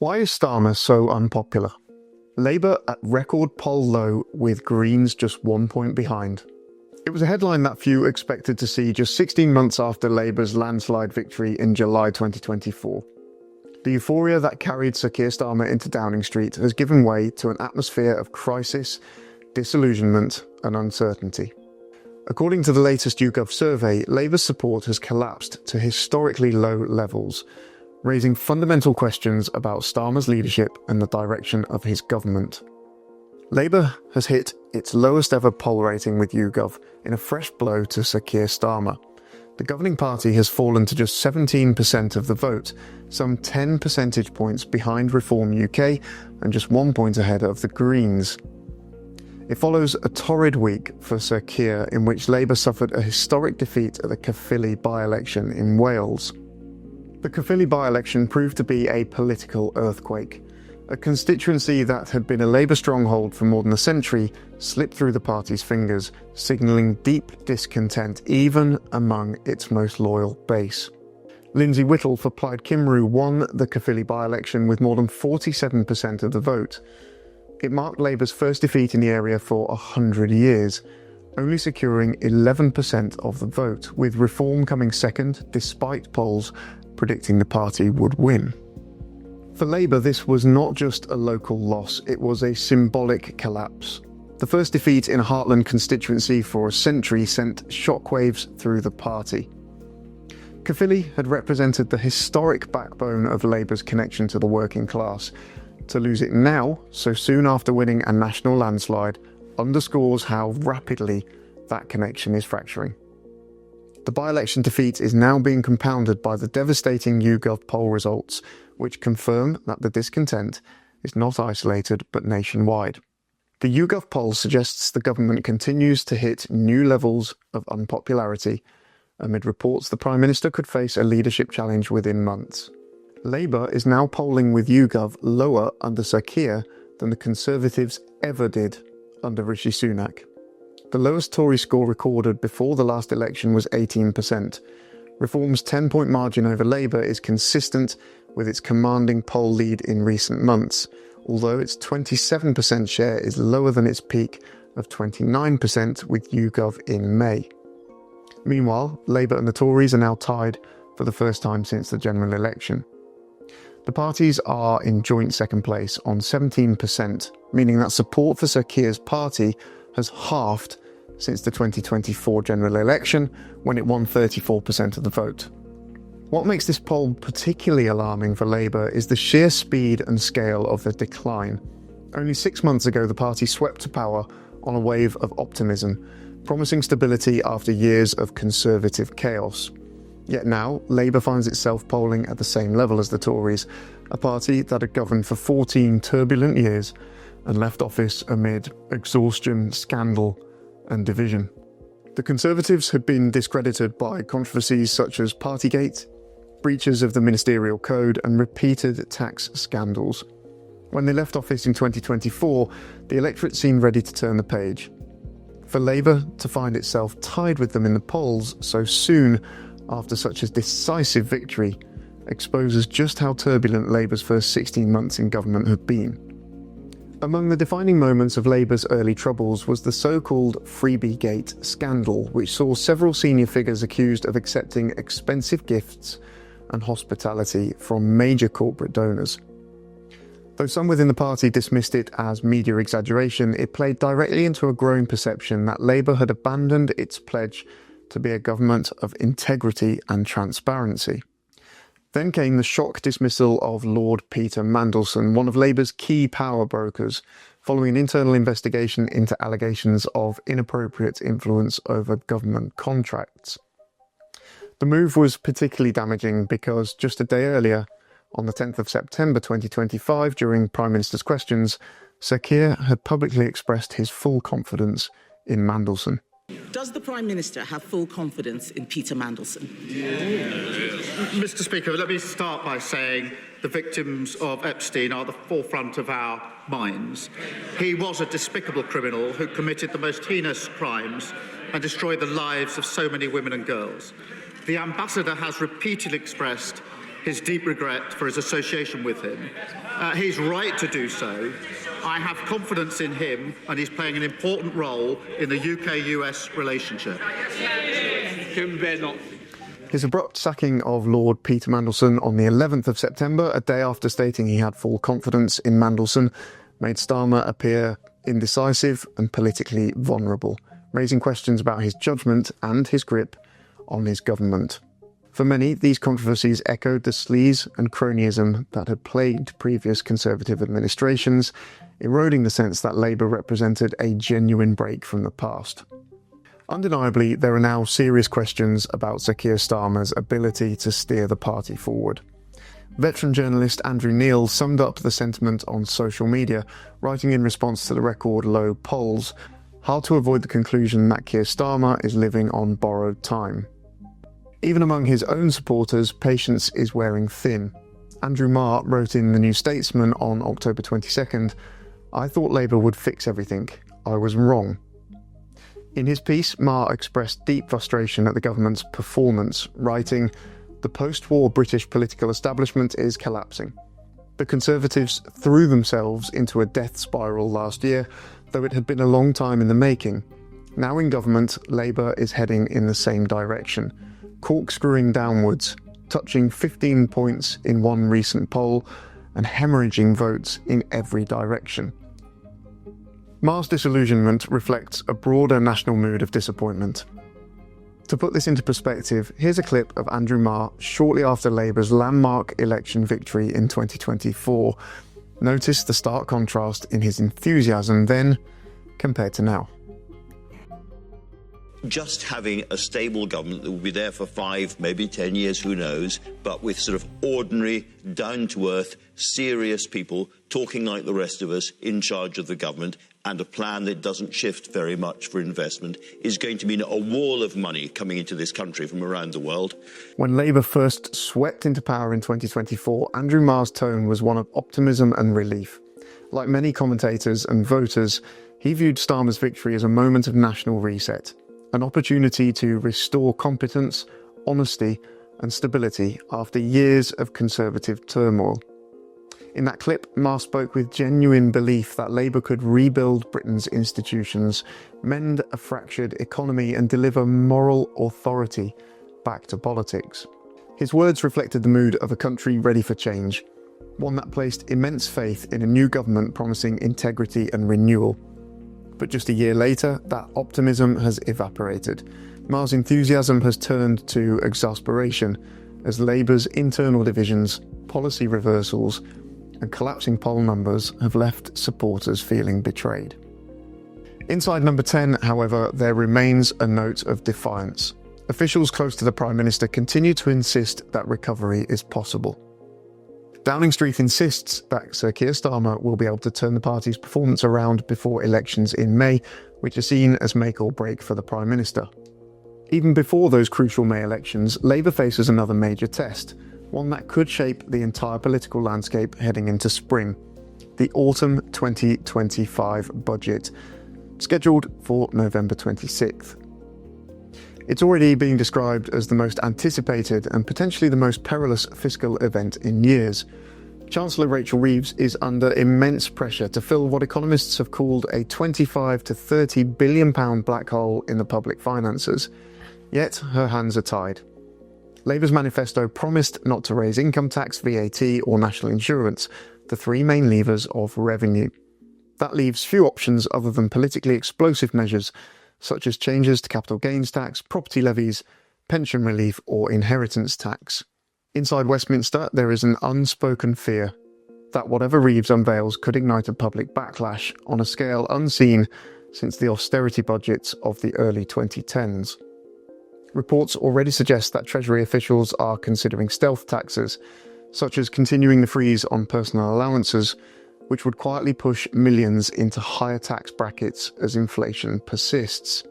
Why is Starmer so unpopular? Labour at record poll low with Greens just 1 point behind. It was a headline that few expected to see just 16 months after Labour's landslide victory in July 2024. The euphoria that carried Sir Keir Starmer into Downing Street has given way to an atmosphere of crisis, disillusionment and uncertainty. According to the latest YouGov survey, Labour's support has collapsed to historically low levels, raising fundamental questions about Starmer's leadership and the direction of his government. Labour has hit its lowest ever poll rating with YouGov in a fresh blow to Sir Keir Starmer. The governing party has fallen to just 17% of the vote, some 10 percentage points behind Reform UK and just 1 point ahead of the Greens. It follows a torrid week for Sir Keir, in which Labour suffered a historic defeat at the Caerphilly by-election in Wales. The Caerphilly by-election proved to be a political earthquake. A constituency that had been a Labour stronghold for more than a century slipped through the party's fingers, signalling deep discontent even among its most loyal base. Lindsay Whittle for Plaid Cymru won the Caerphilly by-election with more than 47% of the vote. It marked Labour's first defeat in the area for 100 years, only securing 11% of the vote, with Reform coming second despite polls predicting the party would win. For Labour, this was not just a local loss, it was a symbolic collapse. The first defeat in a heartland constituency for a century sent shockwaves through the party. Caerphilly had represented the historic backbone of Labour's connection to the working class. To lose it now, so soon after winning a national landslide, underscores how rapidly that connection is fracturing. The by-election defeat is now being compounded by the devastating YouGov poll results, which confirm that the discontent is not isolated but nationwide. The YouGov poll suggests the government continues to hit new levels of unpopularity, amid reports the Prime Minister could face a leadership challenge within months. Labour is now polling with YouGov lower under Sir Keir than the Conservatives ever did under Rishi Sunak. The lowest Tory score recorded before the last election was 18%. Reform's 10-point margin over Labour is consistent with its commanding poll lead in recent months, although its 27% share is lower than its peak of 29% with YouGov in May. Meanwhile, Labour and the Tories are now tied for the first time since the general election. The parties are in joint second place on 17%, meaning that support for Sir Keir's party has halved since the 2024 general election, when it won 34% of the vote. What makes this poll particularly alarming for Labour is the sheer speed and scale of the decline. Only 6 months ago, the party swept to power on a wave of optimism, promising stability after years of Conservative chaos. Yet now, Labour finds itself polling at the same level as the Tories, a party that had governed for 14 turbulent years and left office amid exhaustion, scandal and division. The Conservatives had been discredited by controversies such as Partygate, breaches of the ministerial code and repeated tax scandals. When they left office in 2024, the electorate seemed ready to turn the page. For Labour to find itself tied with them in the polls so soon after such a decisive victory exposes just how turbulent Labour's first 16 months in government have been. Among the defining moments of Labour's early troubles was the so-called Freebie Gate scandal, which saw several senior figures accused of accepting expensive gifts and hospitality from major corporate donors. Though some within the party dismissed it as media exaggeration, it played directly into a growing perception that Labour had abandoned its pledge to be a government of integrity and transparency. Then came the shock dismissal of Lord Peter Mandelson, one of Labour's key power brokers, following an internal investigation into allegations of inappropriate influence over government contracts. The move was particularly damaging because just a day earlier, on the 10th of September 2025, during Prime Minister's questions, Sir Keir had publicly expressed his full confidence in Mandelson. Does the Prime Minister have full confidence in Peter Mandelson? Mr. Speaker, let me start by saying the victims of Epstein are at the forefront of our minds. He was a despicable criminal who committed the most heinous crimes and destroyed the lives of so many women and girls. The Ambassador has repeatedly expressed his deep regret for his association with him. He's right to do so. I have confidence in him, and he's playing an important role in the UK-US relationship. His abrupt sacking of Lord Peter Mandelson on the 11th of September, a day after stating he had full confidence in Mandelson, made Starmer appear indecisive and politically vulnerable, raising questions about his judgment and his grip on his government. For many, these controversies echoed the sleaze and cronyism that had plagued previous Conservative administrations, eroding the sense that Labour represented a genuine break from the past. Undeniably, there are now serious questions about Sir Keir Starmer's ability to steer the party forward. Veteran journalist Andrew Neil summed up the sentiment on social media, writing in response to the record low polls, "Hard to avoid the conclusion that Keir Starmer is living on borrowed time." Even among his own supporters, patience is wearing thin. Andrew Marr wrote in The New Statesman on October 22nd, "I thought Labour would fix everything. I was wrong." In his piece, Marr expressed deep frustration at the government's performance, writing, "The post-war British political establishment is collapsing. The Conservatives threw themselves into a death spiral last year, though it had been a long time in the making. Now in government, Labour is heading in the same direction, corkscrewing downwards, touching 15 points in one recent poll, and hemorrhaging votes in every direction." Marr's disillusionment reflects a broader national mood of disappointment. To put this into perspective, here's a clip of Andrew Marr shortly after Labour's landmark election victory in 2024. Notice the stark contrast in his enthusiasm then compared to now. Just having a stable government that will be there for 5, maybe 10 years, who knows, but with sort of ordinary, down-to-earth, serious people talking like the rest of us in charge of the government, and a plan that doesn't shift very much for investment, is going to mean a wall of money coming into this country from around the world. When Labour first swept into power in 2024, Andrew Marr's tone was one of optimism and relief. Like many commentators and voters, he viewed Starmer's victory as a moment of national reset, an opportunity to restore competence, honesty and stability after years of Conservative turmoil. In that clip, Marr spoke with genuine belief that Labour could rebuild Britain's institutions, mend a fractured economy and deliver moral authority back to politics. His words reflected the mood of a country ready for change, one that placed immense faith in a new government promising integrity and renewal. But just a year later, that optimism has evaporated. Marr's enthusiasm has turned to exasperation as Labour's internal divisions, policy reversals, and collapsing poll numbers have left supporters feeling betrayed. Inside number 10, however, there remains a note of defiance. Officials close to the Prime Minister continue to insist that recovery is possible. Downing Street insists that Sir Keir Starmer will be able to turn the party's performance around before elections in May, which are seen as make or break for the Prime Minister. Even before those crucial May elections, Labour faces another major test, one that could shape the entire political landscape heading into spring: the autumn 2025 budget, scheduled for November 26th. It's already being described as the most anticipated and potentially the most perilous fiscal event in years. Chancellor Rachel Reeves is under immense pressure to fill what economists have called a £25 to £30 billion black hole in the public finances. Yet her hands are tied. Labour's manifesto promised not to raise income tax, VAT or national insurance, the three main levers of revenue. That leaves few options other than politically explosive measures, such as changes to capital gains tax, property levies, pension relief or inheritance tax. Inside Westminster, there is an unspoken fear that whatever Reeves unveils could ignite a public backlash on a scale unseen since the austerity budgets of the early 2010s. Reports already suggest that Treasury officials are considering stealth taxes, such as continuing the freeze on personal allowances, which would quietly push millions into higher tax brackets as inflation persists.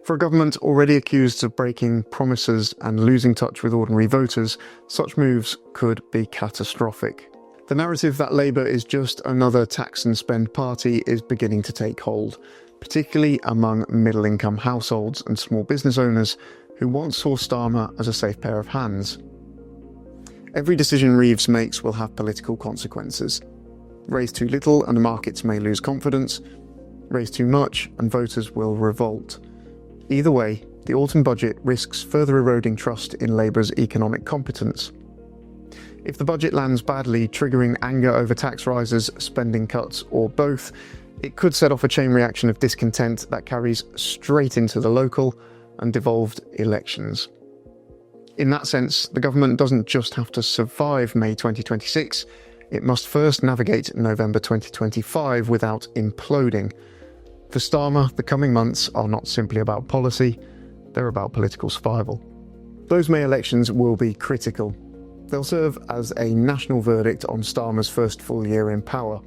For a government already accused of breaking promises and losing touch with ordinary voters, such moves could be catastrophic. The narrative that Labour is just another tax and spend party is beginning to take hold, particularly among middle-income households and small business owners who once saw Starmer as a safe pair of hands. Every decision Reeves makes will have political consequences. Raise too little and the markets may lose confidence. Raise too much and voters will revolt. Either way, the autumn budget risks further eroding trust in Labour's economic competence. If the budget lands badly, triggering anger over tax rises, spending cuts, or both, it could set off a chain reaction of discontent that carries straight into the local and devolved elections. In that sense, the government doesn't just have to survive May 2026, it must first navigate November 2025 without imploding. For Starmer, the coming months are not simply about policy, they're about political survival. Those May elections will be critical. They'll serve as a national verdict on Starmer's first full year in power.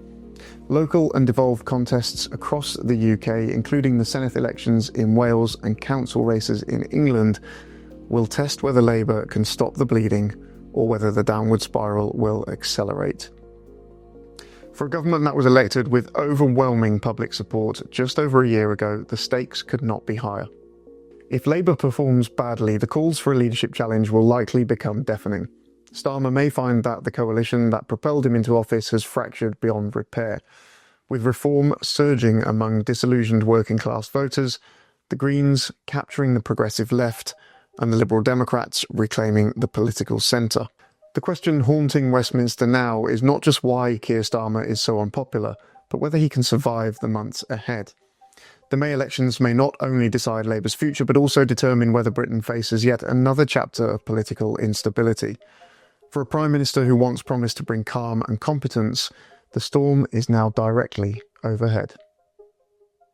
Local and devolved contests across the UK, including the Senate elections in Wales and council races in England, will test whether Labour can stop the bleeding or whether the downward spiral will accelerate. For a government that was elected with overwhelming public support just over a year ago, the stakes could not be higher. If Labour performs badly, the calls for a leadership challenge will likely become deafening. Starmer may find that the coalition that propelled him into office has fractured beyond repair. With reform surging among disillusioned working-class voters, the Greens capturing the progressive left, and the Liberal Democrats reclaiming the political centre. The question haunting Westminster now is not just why Keir Starmer is so unpopular, but whether he can survive the months ahead. The May elections may not only decide Labour's future, but also determine whether Britain faces yet another chapter of political instability. For a Prime Minister who once promised to bring calm and competence, the storm is now directly overhead.